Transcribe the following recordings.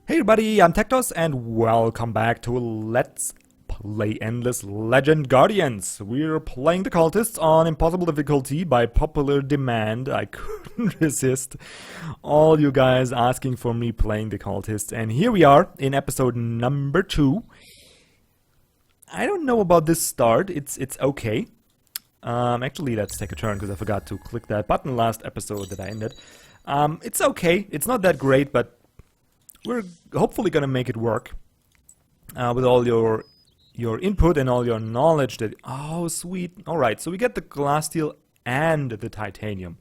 Hey everybody, I'm TecToss and welcome back to Let's Play Endless Legend Guardians. We're playing the Cultists on impossible difficulty by popular demand. I couldn't resist all you guys asking for me playing the Cultists. And here we are in episode number 2. I don't know about this start, it's okay. Actually, let's take a turn because I forgot to click that button last episode that I ended. It's okay, it's not that great, but we're hopefully gonna make it work with all your input and all your knowledge. That oh sweet! All right, so we get the glass steel and the titanium.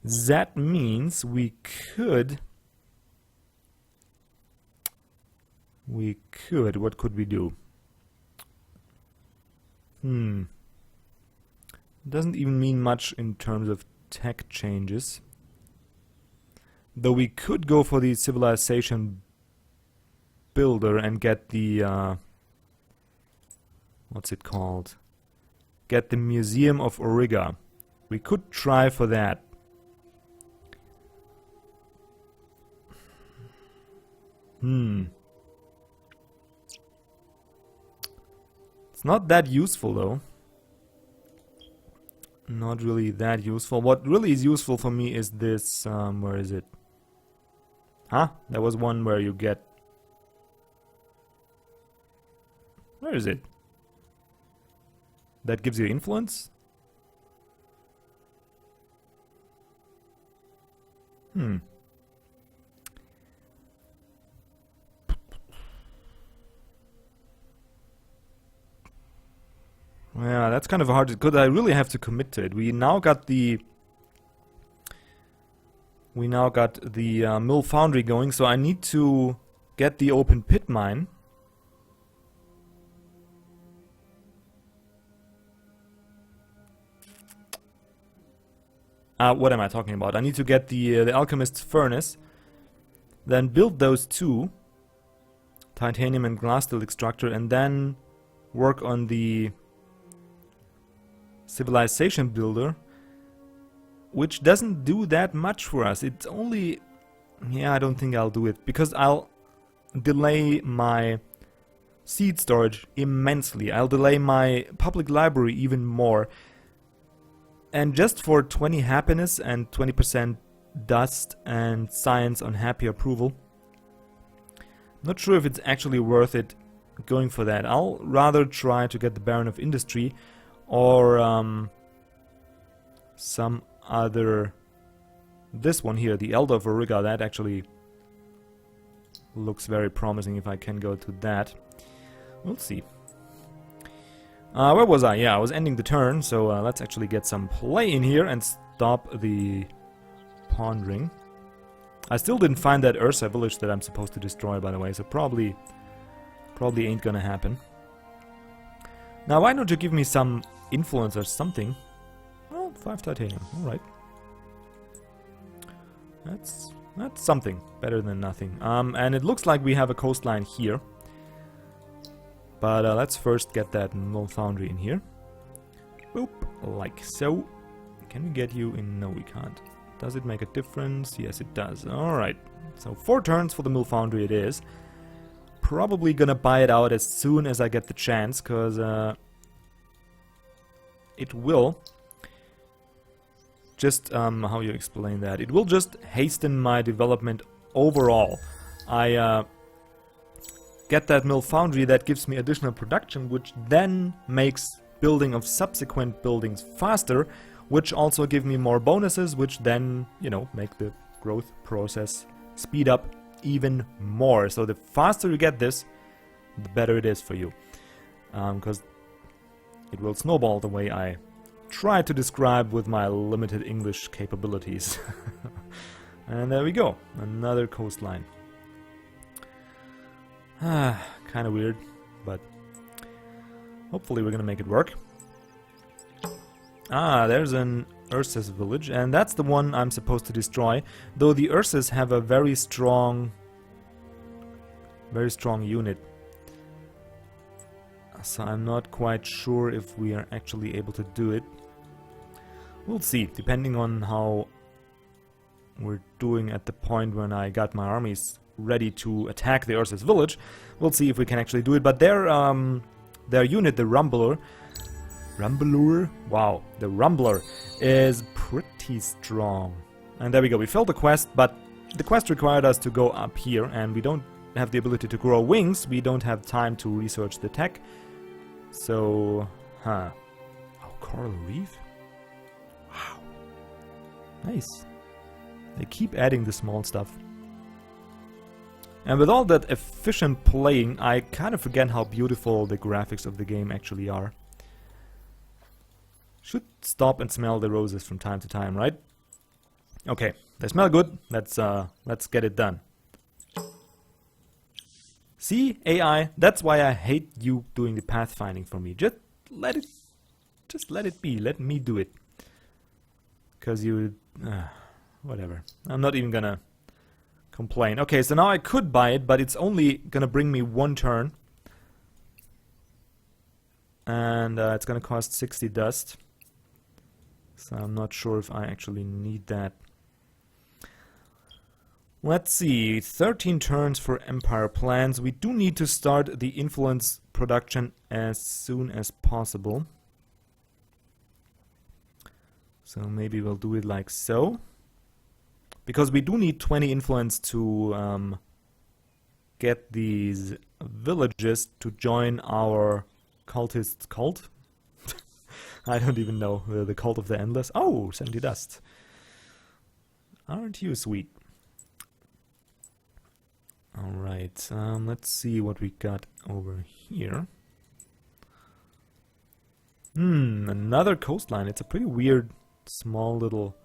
That means we could. What could we do? Doesn't even mean much in terms of tech changes. Though we could go for the civilization builder and get the what's it called? Get the Museum of Auriga. We could try for that. It's not that useful though. Not really that useful. What really is useful for me is this, where is it? Huh? There was one where you get... Where is it? That gives you influence? Yeah, that's kind of hard because I really have to commit to it. We now got the mill foundry going, so I need to get the open pit mine. What am I talking about? I need to get the alchemist's furnace, then build those two, titanium and glass steel extractor, and then work on the civilization builder, which doesn't do that much for us. It's only... yeah, I don't think I'll do it, because I'll delay my seed storage immensely. I'll delay my public library even more. And just for 20 happiness and 20% dust and science on happy approval, not sure if it's actually worth it going for that. I'll rather try to get the Baron of Industriy or some other... this one here, the Elder of Auriga, that actually looks very promising if I can go to that. We'll see. Where was I? Yeah, I was ending the turn, so let's actually get some play in here and stop the pondering. I still didn't find that Ursa village that I'm supposed to destroy, by the way, so probably ain't gonna happen. Now, why don't you give me some influence or something? Well, 5 titanium, alright. That's something. Better than nothing. And it looks like we have a coastline here. But let's first get that mill foundry in here. Boop, like so. Can we get you in? No, we can't. Does it make a difference? Yes, it does. Alright. So 4 turns for the mill foundry it is. Probably gonna buy it out as soon as I get the chance, because it will just, how you explain that? It will just hasten my development overall. I get that mill foundry, that gives me additional production, which then makes building of subsequent buildings faster, which also give me more bonuses, which then, you know, make the growth process speed up even more. So the faster you get this, the better it is for you, because it will snowball the way I try to describe with my limited English capabilities. And there we go, another coastline. Kind of weird, but hopefully we're gonna make it work. There's an Ursa's village, and that's the one I'm supposed to destroy, though the Ursas have a very strong unit. So I'm not quite sure if we are actually able to do it. We'll see, depending on how we're doing at the point when I got my armies ready to attack the Ursus village. We'll see if we can actually do it. But their unit, the Rumbler, wow, the Rumbler is pretty strong. And there we go. We failed the quest, but the quest required us to go up here, and we don't have the ability to grow wings. We don't have time to research the tech. So, Oh, coral reef? Wow. Nice. They keep adding the small stuff. And with all that efficient playing, I kind of forget how beautiful the graphics of the game actually are. Should stop and smell the roses from time to time, right? Okay, they smell good. Let's get it done. See, AI, that's why I hate you doing the pathfinding for me. Just let it be. Let me do it. Because you... whatever. I'm not even gonna complain. Okay, so now I could buy it, but it's only gonna bring me 1 turn. And it's gonna cost 60 dust. So I'm not sure if I actually need that. Let's see, 13 turns for Empire plans. We do need to start the influence production as soon as possible. So maybe we'll do it like so. Because we do need 20 influence to get these villages to join our cultist cult. I don't even know, the cult of the endless. Oh, 70 dust. Aren't you sweet? Alright, let's see what we got over here. Another coastline. It's a pretty weird, small little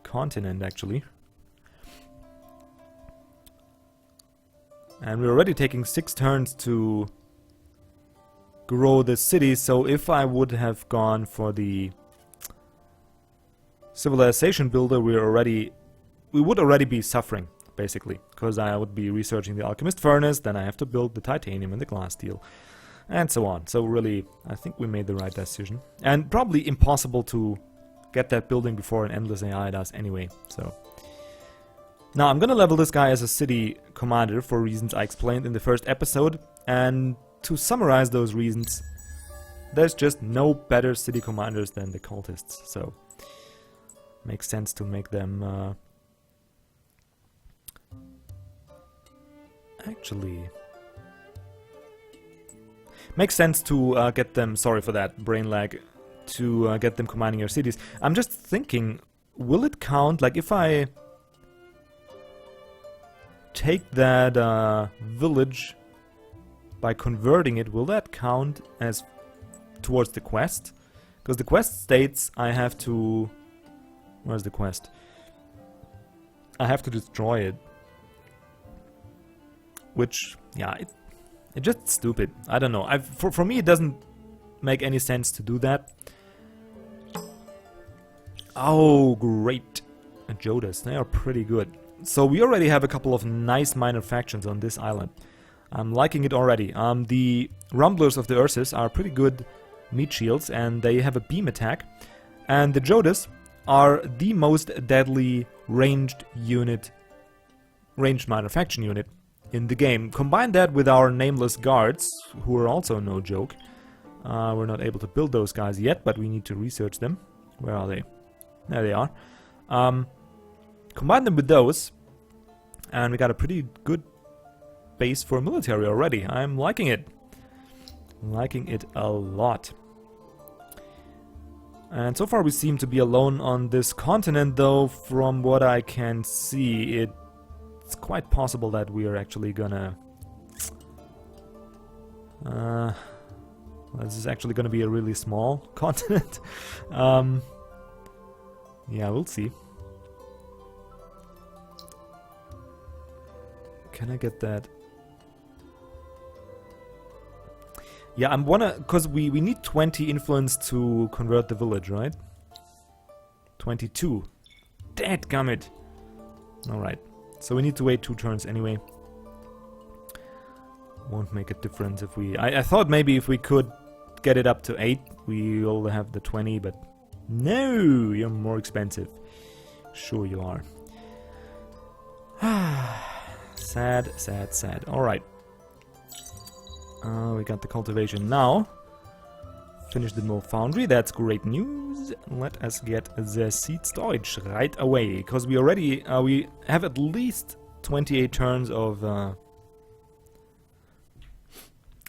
continent, actually. And we're already taking 6 turns to grow the city, so if I would have gone for the civilization builder, we would already be suffering, basically, because I would be researching the alchemist furnace, then I have to build the titanium and the glass steel, and so on. So really, I think we made the right decision. And probably impossible to get that building before an endless AI does anyway, so... Now, I'm gonna level this guy as a city commander for reasons I explained in the first episode, and to summarize those reasons, there's just no better city commanders than the cultists, so... Makes sense to make them, Actually... Makes sense to get them, sorry for that brain lag, to get them commanding your cities. I'm just thinking, will it count, like if I take that village by converting it, will that count as towards the quest? Because the quest states I have to... Where's the quest? I have to destroy it. Which, yeah, it's just stupid. I don't know. For me, it doesn't make any sense to do that. Oh, great. Jodas, they are pretty good. So we already have a couple of nice minor factions on this island. I'm liking it already. The Rumblers of the Ursus are pretty good meat shields, and they have a beam attack. And the Jodas are the most deadly ranged minor faction unit in the game. Combine that with our nameless guards, who are also no joke. We're not able to build those guys yet, but we need to research them. Where are they? There they are. Combine them with those, and we got a pretty good base for military already. I'm liking it. Liking it a lot. And so far we seem to be alone on this continent, though from what I can see, it's quite possible that we are actually gonna... this is actually gonna be a really small continent. Yeah, we'll see. Can I get that? Yeah, I'm because we need 20 influence to convert the village, right? 22. Dadgummit. Alright. So we need to wait 2 turns anyway. Won't make a difference if we... I thought maybe if we could get it up to 8, we'll have the 20, but... No! You're more expensive. Sure you are. Sad, sad, sad. Alright. We got the cultivation now. Finish the mill foundry, that's great news. Let us get the seed storage right away, because we already we have at least 28 turns of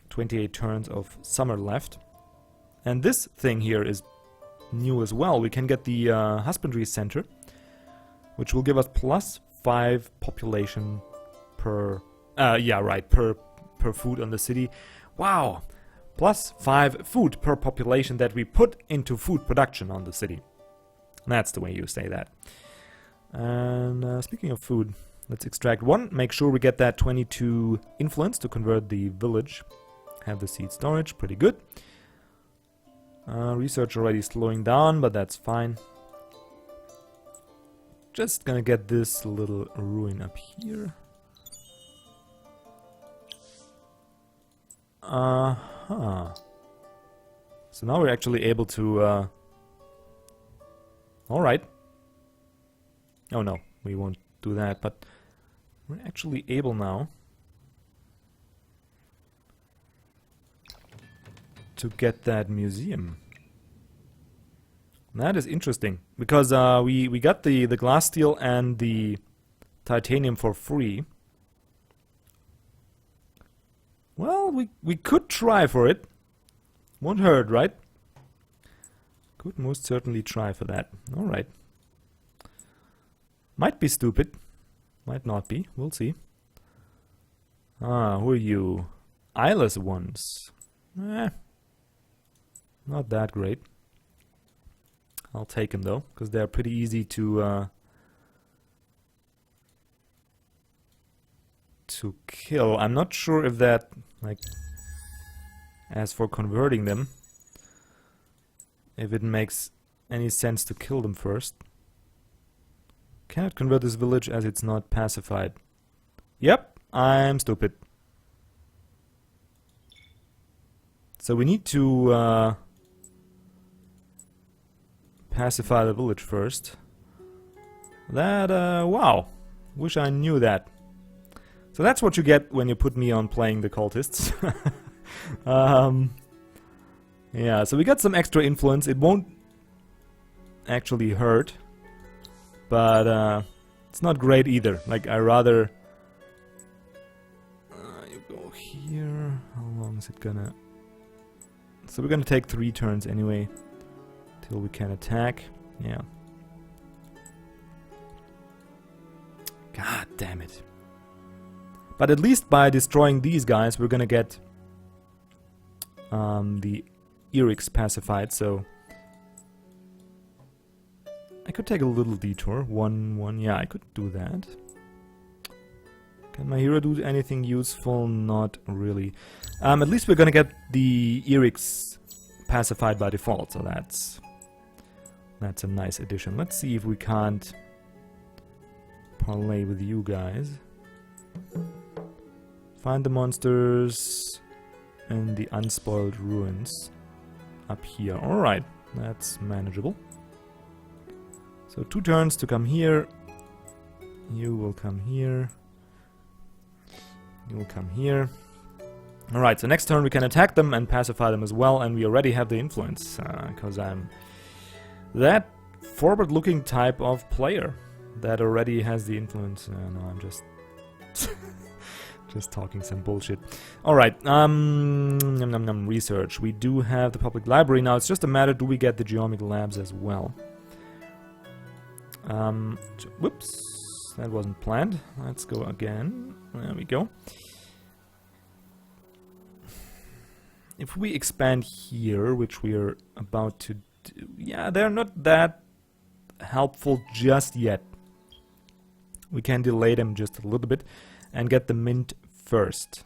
28 turns of summer left. And this thing here is new as well. We can get the husbandry center, which will give us +5 population per per food on the city. Wow! +5 food per population that we put into food production on the city. That's the way you say that. And speaking of food, let's extract 1. Make sure we get that 22 influence to convert the village. Have the seed storage, pretty good. Research already slowing down, but that's fine. Just gonna get this little ruin up here. So now we're actually able to... Alright. Oh no, we won't do that, but we're actually able now to get that museum. That is interesting, because we got the glass steel and the titanium for free. Well, we could try for it. Won't hurt, right? Could most certainly try for that. Alright. Might be stupid. Might not be. We'll see. Who are you? Eyeless ones. Not that great. I'll take them though, because they're pretty easy to kill. I'm not sure if that, like, as for converting them, if it makes any sense to kill them first. Cannot convert this village as it's not pacified. Yep, I'm stupid. So we need to pacify the village first. That, wow. Wish I knew that. So that's what you get when you put me on playing the cultists. Yeah, so we got some extra influence. It won't actually hurt, but it's not great either. Like, I rather... you go here. How long is it gonna... So we're gonna take 3 turns anyway, till we can attack. Yeah. God damn it. But at least by destroying these guys, we're gonna get the Erics pacified, so I could take a little detour. One, yeah, I could do that. Can my hero do anything useful? Not really. At least we're gonna get the Erics pacified by default, so that's a nice addition. Let's see if we can't parlay with you guys. Find the monsters in the unspoiled ruins up here. Alright, that's manageable. So 2 turns to come here. You will come here. You will come here. Alright, so next turn we can attack them and pacify them as well, and we already have the influence, because I'm that forward-looking type of player that already has the influence. No, I'm just... just talking some bullshit. Alright, research. We do have the public library now. It's just a matter, do we get the geomic labs as well? Whoops, that wasn't planned. Let's go again. There we go. If we expand here, which we're about to do, yeah, they're not that helpful just yet. We can delay them just a little bit and get the mint first.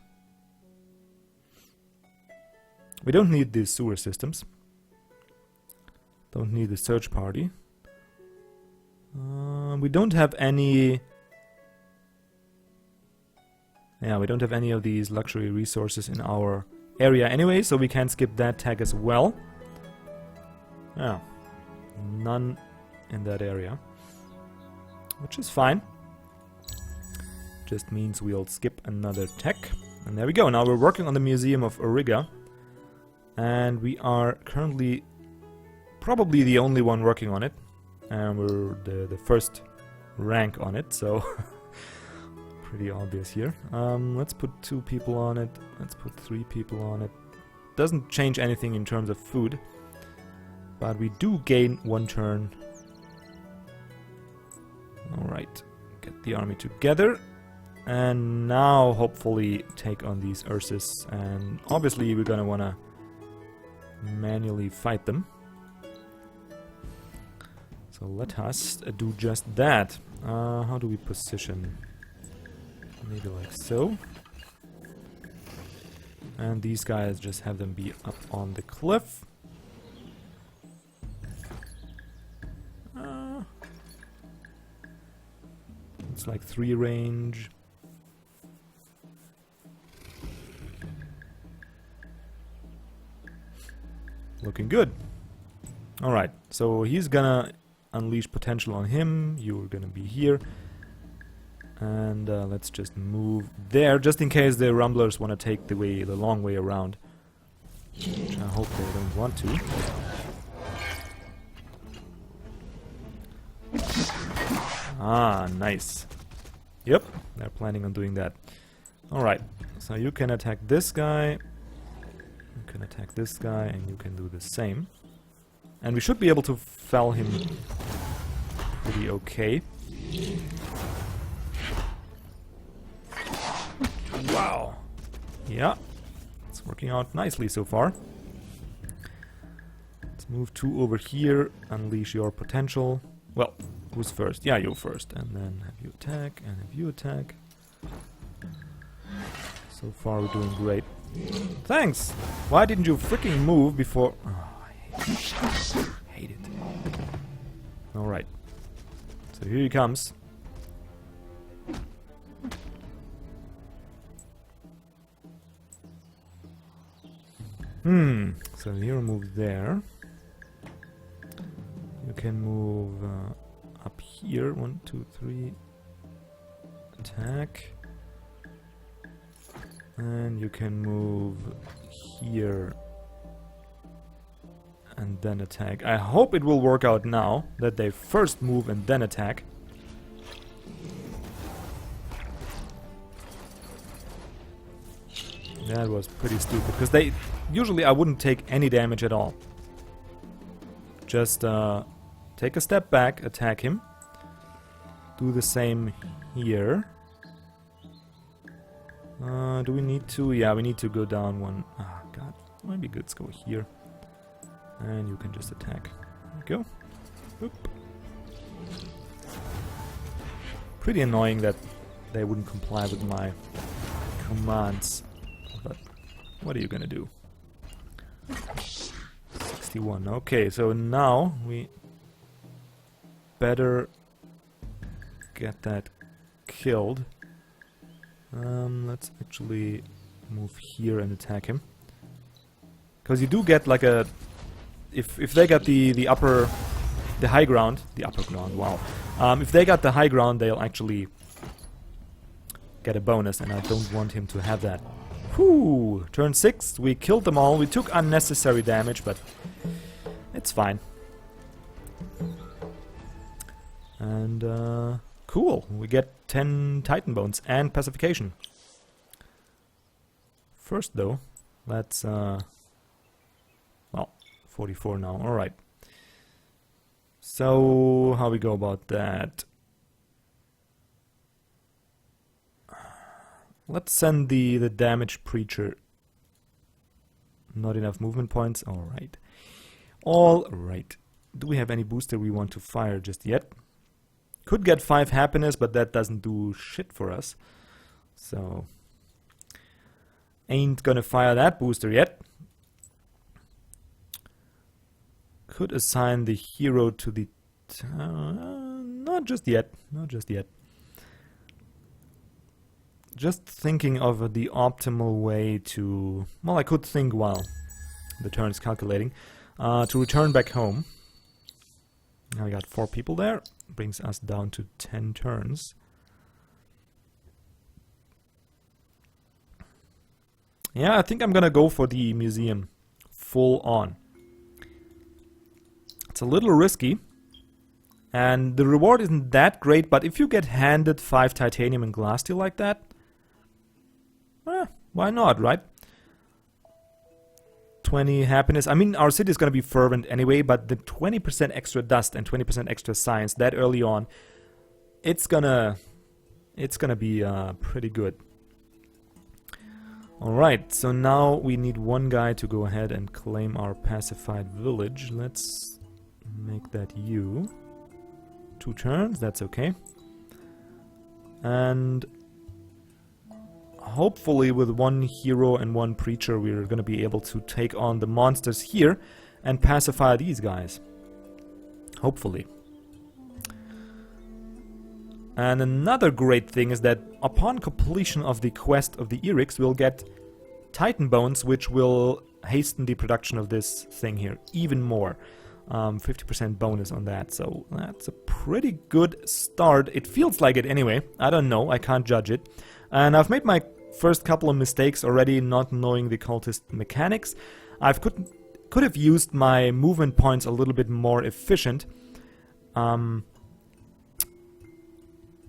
We don't need these sewer systems. Don't need the search party. We don't have any... Yeah, we don't have any of these luxury resources in our area anyway, so we can skip that tag as well. Yeah, none in that area, which is fine. just means we'll skip another tech. And there we go. Now we're working on the Museum of Auriga. And we are currently probably the only one working on it. And we're the first rank on it, so pretty obvious here. Let's put 2 people on it. Let's put 3 people on it. Doesn't change anything in terms of food. But we do gain 1 turn. Alright. Get the army together. And now hopefully take on these Ursus. And obviously we're gonna wanna manually fight them. So let us do just that. How do we position? Maybe like so. And these guys, just have them be up on the cliff. It's like 3 range. Looking good. Alright, so he's gonna unleash potential on him. You're gonna be here. And let's just move there, just in case the Rumblers want to take the long way around. Which I hope they don't want to. Ah, nice. Yep, they're planning on doing that. Alright, so you can attack this guy. You can attack this guy, and you can do the same. And we should be able to fell him pretty okay. Wow. Yeah, it's working out nicely so far. Let's move 2 over here, unleash your potential. Well, who's first? Yeah, you first. And then have you attack, and have you attack. So far we're doing great. Thanks! Why didn't you freaking move before... Oh, I hate it. Alright. So here he comes. So hero moves there. You can move up here. 1, 2, 3. Attack. And you can move here. And then attack. I hope it will work out now that they first move and then attack. That was pretty stupid, because they... Usually I wouldn't take any damage at all. Just take a step back, attack him. Do the same here. Do we need to? Yeah, we need to go down 1. Ah, God. Might be good. Let's go here. And you can just attack. There we go. Oop. Pretty annoying that they wouldn't comply with my commands. But what are you gonna do? 61. Okay, so now we better get that killed. Let's actually move here and attack him. Because you do get like a... If they got the high ground, wow. If they got the high ground, they'll actually get a bonus, and I don't want him to have that. Whew! Turn 6, we killed them all. We took unnecessary damage, but it's fine. And cool, we get 10 Titan Bones and pacification. First though, let's well, 44 now, alright. So, how we go about that? Let's send the damage preacher. Not enough movement points, alright. Alright. Do we have any booster we want to fire just yet? Could get 5 happiness, but that doesn't do shit for us. So, ain't gonna fire that booster yet. Could assign the hero to the... not just yet. Not just yet. Just thinking of the optimal way to... Well, I could think while the turn is calculating. To return back home. Now we got 4 people there. Brings us down to 10 turns. Yeah, I think I'm gonna go for the museum full on. It's a little risky, and the reward isn't that great, but if you get handed 5 titanium and glass steel like that, why not, right? 20 happiness. I mean, our city is gonna be fervent anyway, but the 20% extra dust and 20% extra science that early on, it's gonna be pretty good. Alright, so now we need one guy to go ahead and claim our pacified village. Let's make that you. 2 turns, that's okay. And hopefully with 1 hero and 1 preacher we're gonna be able to take on the monsters here and pacify these guys. Hopefully. And another great thing is that upon completion of the quest of the Erics, we'll get Titan Bones, which will hasten the production of this thing here even more. 50% bonus on that, so that's a pretty good start. It feels like it anyway. I don't know, I can't judge it. And I've made my first couple of mistakes already, not knowing the cultist mechanics. Could have used my movement points a little bit more efficient.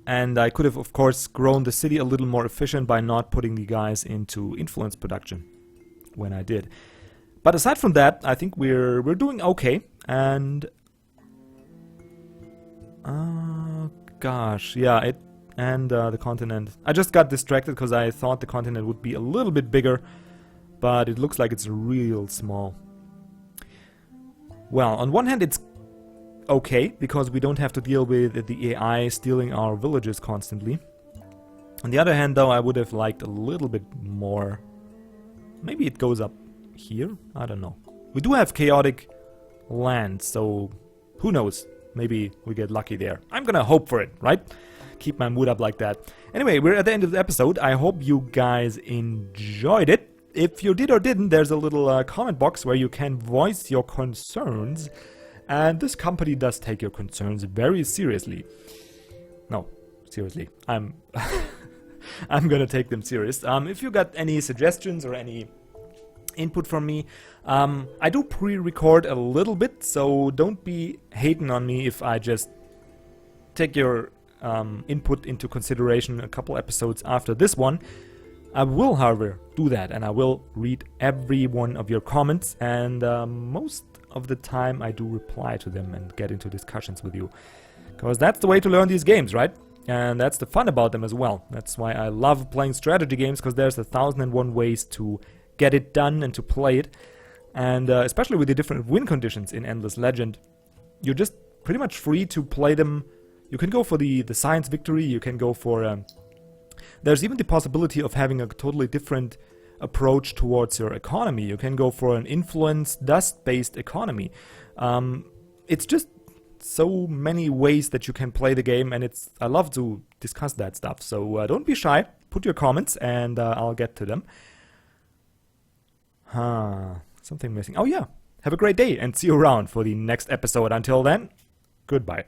And I could have, of course, grown the city a little more efficient by not putting the guys into influence production when I did. But aside from that, I think we're doing okay. And gosh, yeah, the continent. I just got distracted because I thought the continent would be a little bit bigger, but it looks like it's real small. Well, on one hand, it's okay, because we don't have to deal with the AI stealing our villages constantly. On the other hand, though, I would have liked a little bit more. Maybe it goes up here? I don't know. We do have chaotic land, so who knows? Maybe we get lucky there. I'm gonna hope for it, right? Keep my mood up like that. Anyway, we're at the end of the episode. I hope you guys enjoyed it. If you did or didn't, there's a little comment box where you can voice your concerns. And this company does take your concerns very seriously. No, seriously. I'm gonna take them serious. If you got any suggestions or any input from me, I do pre-record a little bit, so don't be hating on me if I just take your input into consideration a couple episodes after this one. I will, however, do that, and I will read every one of your comments, and most of the time I do reply to them and get into discussions with you. Because that's the way to learn these games, right? And that's the fun about them as well. That's why I love playing strategy games, because there's 1,001 ways to get it done and to play it. And especially with the different win conditions in Endless Legend, you're just pretty much free to play them. You can go for the science victory, you can go for... there's even the possibility of having a totally different approach towards your economy. You can go for an influence dust-based economy. It's just so many ways that you can play the game, and I love to discuss that stuff. So don't be shy, put your comments, and I'll get to them. Something missing. Oh yeah, have a great day, and see you around for the next episode. Until then, goodbye.